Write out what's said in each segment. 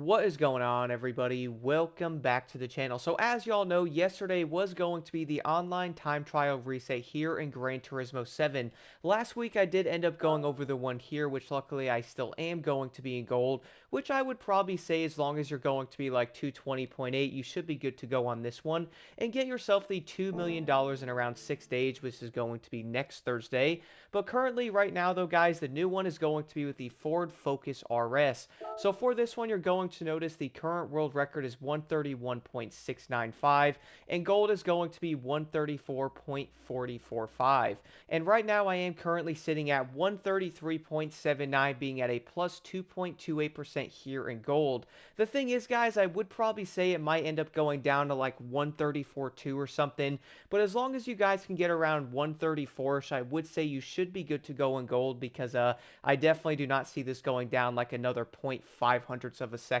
What is going on, everybody? Welcome back to the channel. So as y'all know, yesterday was going to be the online time trial reset here in Gran Turismo 7. Last week I did end up going over the one here, which luckily I still am going to be in gold, which I would probably say as long as you're going to be like 220.8, you should be good to go on this one and get yourself the $2 million in around 6 days, which is going to be next Thursday. But currently, right now though, guys, the new one is going to be with the Ford Focus RS. So for this one, you're going to notice the current world record is 131.695, and gold is going to be 134.445. And right now, I am currently sitting at 133.79, being at a plus 2.28% here in gold. The thing is, guys, I would probably say it might end up going down to like 134.2 or something, but as long as you guys can get around 134ish, I would say you should be good to go in gold because I definitely do not see this going down like another 0.5 hundredths of a second.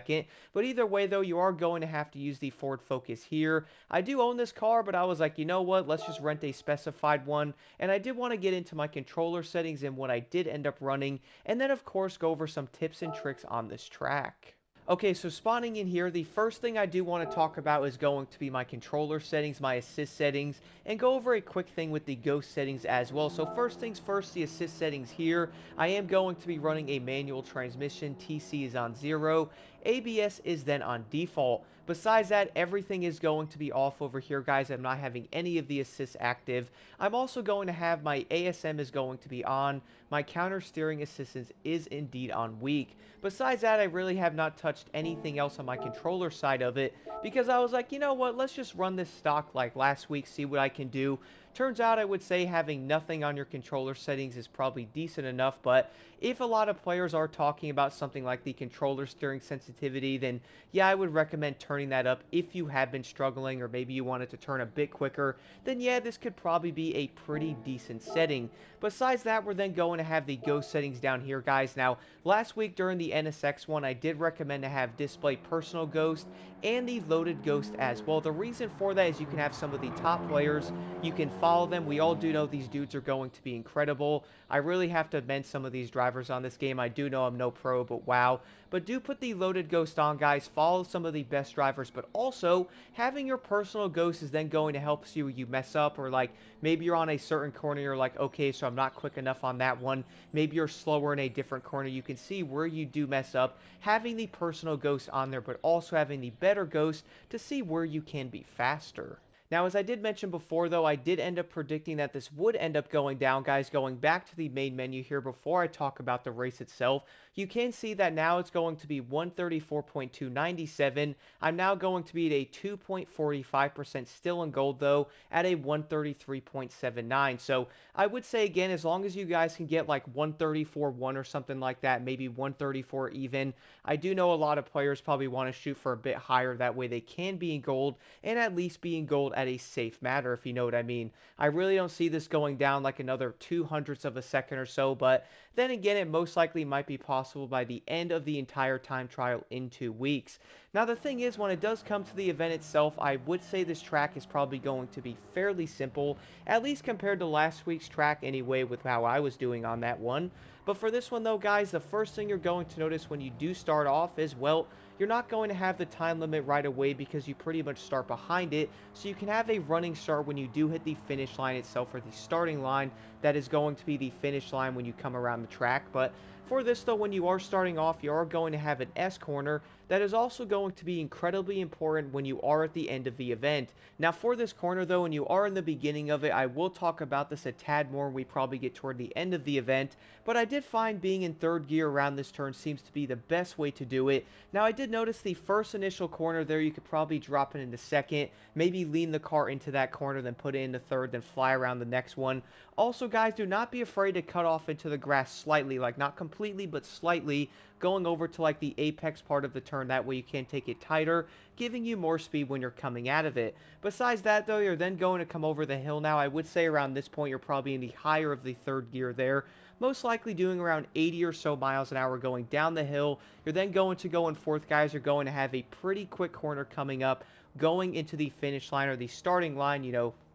But either way, though, you are going to have to use the Ford Focus here. I do own this car, but I was like, you know what? Let's just rent a specified one. And I did want to get into my controller settings and what I did end up running. And then, of course, go over some tips and tricks on this track. Okay, so spawning in here, the first thing I do want to talk about is going to be my controller settings, my assist settings, and go over a quick thing with the ghost settings as well. So first things first, the assist settings here, I am going to be running a manual transmission, TC is on 0, ABS is then on default. Besides that, everything is going to be off over here, guys. I'm not having any of the assists active. I'm also going to have my ASM is going to be on. My counter steering assistance is indeed on weak. Besides that, I really have not touched anything else on my controller side of it because I was like, you know what, let's just run this stock like last week, see what I can do. Turns out I would say having nothing on your controller settings is probably decent enough, but if a lot of players are talking about something like the controller steering sensitivity, then yeah, I would recommend turning that up if you have been struggling or maybe you wanted to turn a bit quicker, then yeah, this could probably be a pretty decent setting. Besides that, we're then going to have the ghost settings down here, guys. Now, last week during the NSX one, I did recommend to have display personal ghost and the loaded ghost as well. The reason for that is you can have some of the top players, you can follow them. We all do know these dudes are going to be incredible. I really have to amend some of these drivers on this game. I do know I'm no pro, but wow. But do put the loaded ghost on, guys. Follow some of the best drivers, but also having your personal ghost is then going to help you when you mess up, or like maybe you're on a certain corner, you're like, okay, so I'm not quick enough on that one. Maybe you're slower in a different corner. You can see where you do mess up. Having the personal ghost on there, but also having the better ghost to see where you can be faster. Now, as I did mention before, though, I did end up predicting that this would end up going down, guys. Going back to the main menu here before I talk about the race itself, you can see that now it's going to be 134.297. I'm now going to be at a 2.45% still in gold, though, at a 133.79. So I would say, again, as long as you guys can get like 134.1 or something like that, maybe 134 even. I do know a lot of players probably want to shoot for a bit higher. That way they can be in gold and at least be in gold at a safe matter, if you know what I mean. I really don't see this going down like another 200ths of a second or so, but then again, it most likely might be possible by the end of the entire time trial in 2 weeks. Now, the thing is, when it does come to the event itself, I would say this track is probably going to be fairly simple, at least compared to last week's track anyway, with how I was doing on that one. But for this one, though, guys, the first thing you're going to notice when you do start off is, well, you're not going to have the time limit right away because you pretty much start behind it, so you can have a running start when you do hit the finish line itself, or the starting line. That is going to be the finish line when you come around the track. But for this, though, when you are starting off, you are going to have an S corner that is also going to be incredibly important when you are at the end of the event. Now, for this corner, though, when you are in the beginning of it, I will talk about this a tad more when we probably get toward the end of the event, but I did find being in third gear around this turn seems to be the best way to do it. Now, I did notice the first initial corner there, you could probably drop it into second, maybe lean the car into that corner, then put it into third, then fly around the next one. Also, guys, do not be afraid to cut off into the grass slightly, like not completely, but slightly, going over to like the apex part of the turn. That way you can take it tighter, giving you more speed when you're coming out of it. Besides that, though, you're then going to come over the hill now. I would say around this point you're probably in the higher of the third gear there, most likely doing around 80 or so miles an hour going down the hill. You're then going to go in fourth, guys. You're going to have a pretty quick corner coming up, going into the finish line, or the starting line,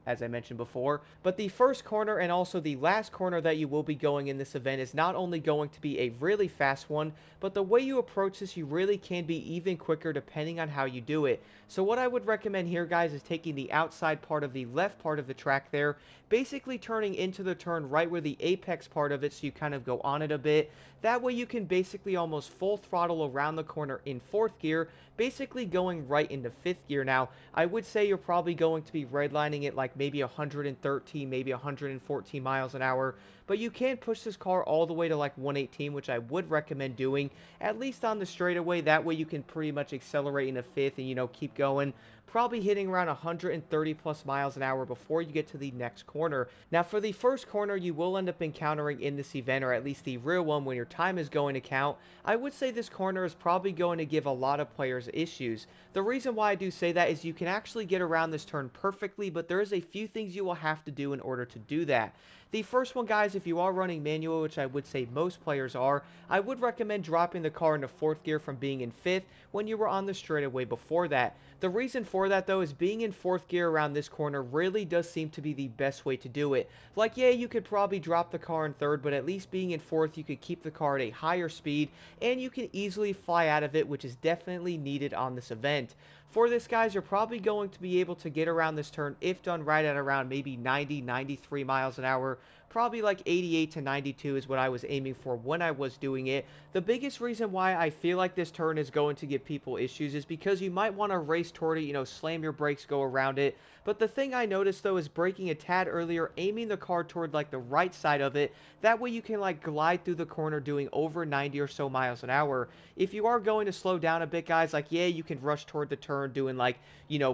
as I mentioned before. But the first corner and also the last corner that you will be going in this event is not only going to be a really fast one, but the way you approach this, you really can be even quicker depending on how you do it. So what I would recommend here, guys, is taking the outside part of the left part of the track there, basically turning into the turn right where the apex part of it, so you kind of go on it a bit. That way you can basically almost full throttle around the corner in fourth gear, basically going right into fifth gear. Now, I would say you're probably going to be redlining it like maybe 113, maybe 114 miles an hour, but you can push this car all the way to like 118, which I would recommend doing, at least on the straightaway. That way you can pretty much accelerate into fifth and, keep going, probably hitting around 130 plus miles an hour before you get to the next corner. Now, for the first corner you will end up encountering in this event, or at least the real one when your time is going to count, I would say this corner is probably going to give a lot of players issues. The reason why I do say that is you can actually get around this turn perfectly, but there is a few things you will have to do in order to do that. The first one, guys, if you are running manual, which I would say most players are, I would recommend dropping the car into fourth gear from being in fifth when you were on the straightaway before that. The reason for that, though, is being in fourth gear around this corner really does seem to be the best way to do it. Like, yeah, you could probably drop the car in third, but at least being in fourth, you could keep the car at a higher speed, and you can easily fly out of it, which is definitely needed on this event. For this, guys, you're probably going to be able to get around this turn, if done right, at around maybe 90, 93 miles an hour. Probably like 88 to 92 is what I was aiming for when I was doing it. The biggest reason why I feel like this turn is going to give people issues is because you might want to race toward it, slam your brakes, go around it. But the thing I noticed, though, is braking a tad earlier, aiming the car toward like the right side of it. That way you can like glide through the corner doing over 90 or so miles an hour. If you are going to slow down a bit, guys, like, yeah, you can rush toward the turn doing like,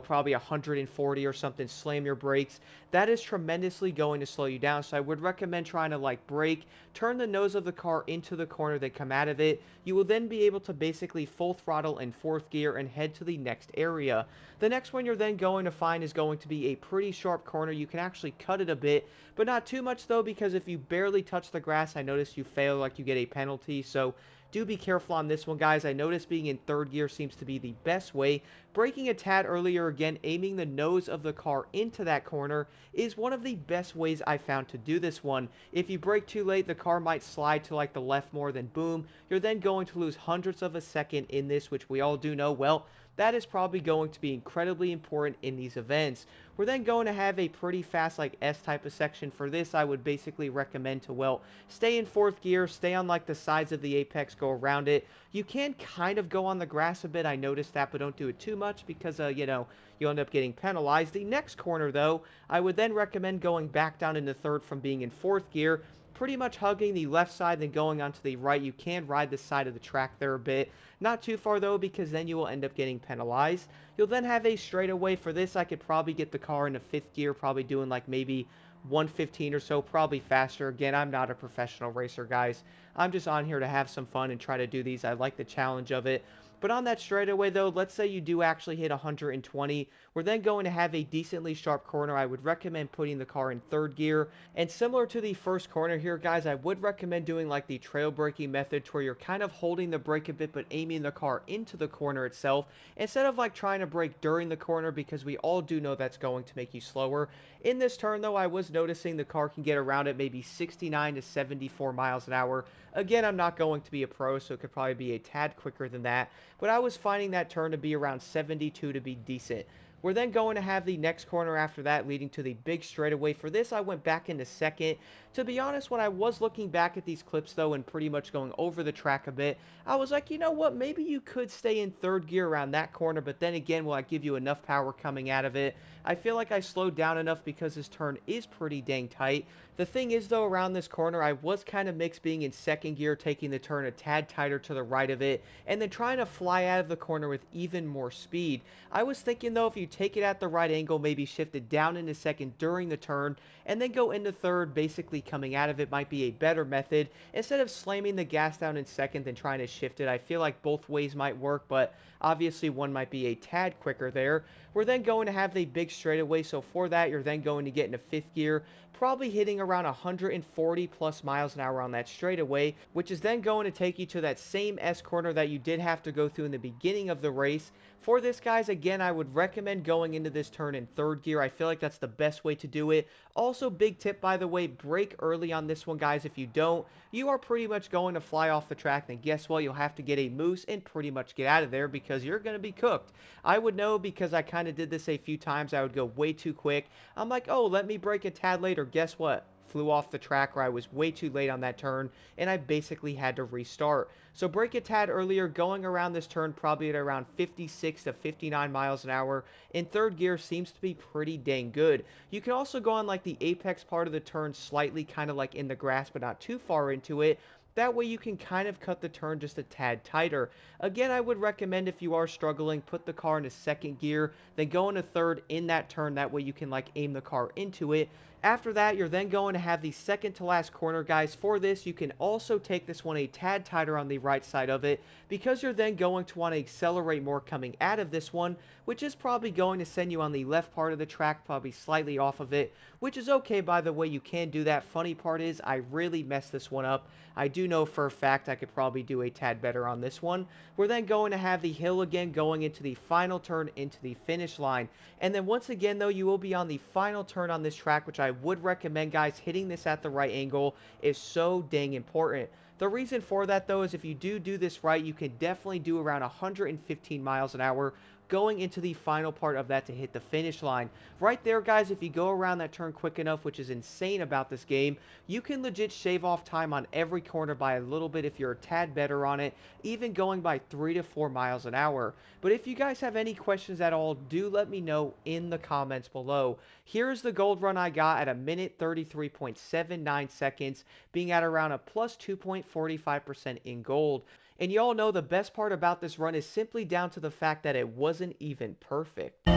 probably 140 or something, slam your brakes. That is tremendously going to slow you down. So I would recommend trying to like brake, turn the nose of the car into the corner, then come out of it. You will then be able to basically full throttle in fourth gear and head to the next area. The next one you're then going to find is going to be a pretty sharp corner. You can actually cut it a bit, but not too much though, because if you barely touch the grass, I notice you fail, like you get a penalty. So do be careful on this one, guys. I notice being in third gear seems to be the best way. Braking a tad earlier, again, aiming the nose of the car into that corner is one of the best ways I found to do this one. If you brake too late, the car might slide to like the left more, than boom, you're then going to lose hundredths of a second in this, which we all do know, well, that is probably going to be incredibly important in these events. We're then going to have a pretty fast like S type of section. For this, I would basically recommend to, well, stay in fourth gear, stay on like the sides of the apex, go around it. You can kind of go on the grass a bit, I noticed that, but don't do it too much because, you'll end up getting penalized. The next corner, though, I would then recommend going back down into third from being in fourth gear, pretty much hugging the left side, then going onto the right. You can ride the side of the track there a bit. Not too far, though, because then you will end up getting penalized. You'll then have a straightaway. For this, I could probably get the car into fifth gear, probably doing like maybe 115 or so, probably faster. Again, I'm not a professional racer, guys. I'm just on here to have some fun and try to do these. I like the challenge of it. But on that straightaway, though, let's say you do actually hit 120. We're then going to have a decently sharp corner. I would recommend putting the car in third gear. And similar to the first corner here, guys, I would recommend doing like the trail braking method, to where you're kind of holding the brake a bit but aiming the car into the corner itself, instead of like trying to brake during the corner, because we all do know that's going to make you slower. In this turn, though, I was noticing the car can get around at maybe 69 to 74 miles an hour. Again, I'm not going to be a pro, so it could probably be a tad quicker than that, but I was finding that turn to be around 72 to be decent. We're then going to have the next corner after that, leading to the big straightaway. For this, I went back into second. To be honest, when I was looking back at these clips, though, and pretty much going over the track a bit, I was like, you know what, maybe you could stay in third gear around that corner, but then again, will I give you enough power coming out of it? I feel like I slowed down enough because this turn is pretty dang tight. The thing is, though, around this corner, I was kind of mixed, being in second gear, taking the turn a tad tighter to the right of it, and then trying to fly out of the corner with even more speed. I was thinking, though, if you take it at the right angle, maybe shift it down into second during the turn, and then go into third, basically coming out of it, might be a better method. Instead of slamming the gas down in second and trying to shift it, I feel like both ways might work, but obviously one might be a tad quicker there. We're then going to have the big straightaway, so for that, you're then going to get into fifth gear, probably hitting around 140 plus miles an hour on that straightaway, which is then going to take you to that same S corner that you did have to go through in the beginning of the race. For this, guys, again, I would recommend going into this turn in third gear. I feel like that's the best way to do it. Also, big tip, by the way, brake early on this one, guys. If you don't, you are pretty much going to fly off the track. Then guess what? You'll have to get a moose and pretty much get out of there because you're going to be cooked. I would know because I kind of did this a few times. I would go way too quick. I'm like, oh, let me brake a tad later. Guess what? Flew off the track, or I was way too late on that turn, and I basically had to restart. So brake a tad earlier, going around this turn probably at around 56 to 59 miles an hour in third gear seems to be pretty dang good. You can also go on like the apex part of the turn slightly kind of like in the grass, but not too far into it. That way you can kind of cut the turn just a tad tighter. Again, I would recommend if you are struggling, put the car into second gear, then go into third in that turn. That way you can like aim the car into it. After that, you're then going to have the second to last corner, guys. For this, you can also take this one a tad tighter on the right side of it because you're then going to want to accelerate more coming out of this one, which is probably going to send you on the left part of the track, probably slightly off of it, which is okay, by the way. You can do that. Funny part is I really messed this one up. I do know for a fact I could probably do a tad better on this one. We're then going to have the hill again going into the final turn into the finish line. And then once again, though, you will be on the final turn on this track, which I would recommend, guys. Hitting this at the right angle is so dang important. The reason for that, though, is if you do this right, you can definitely do around 115 miles an hour going into the final part of that to hit the finish line. Right there, guys, if you go around that turn quick enough, which is insane about this game, you can legit shave off time on every corner by a little bit if you're a tad better on it, even going by 3 to 4 miles an hour. But if you guys have any questions at all, do let me know in the comments below. Here's the gold run I got at a minute 33.79 seconds, being at around a plus 2.45% in gold. And y'all know the best part about this run is simply down to the fact that it wasn't even perfect.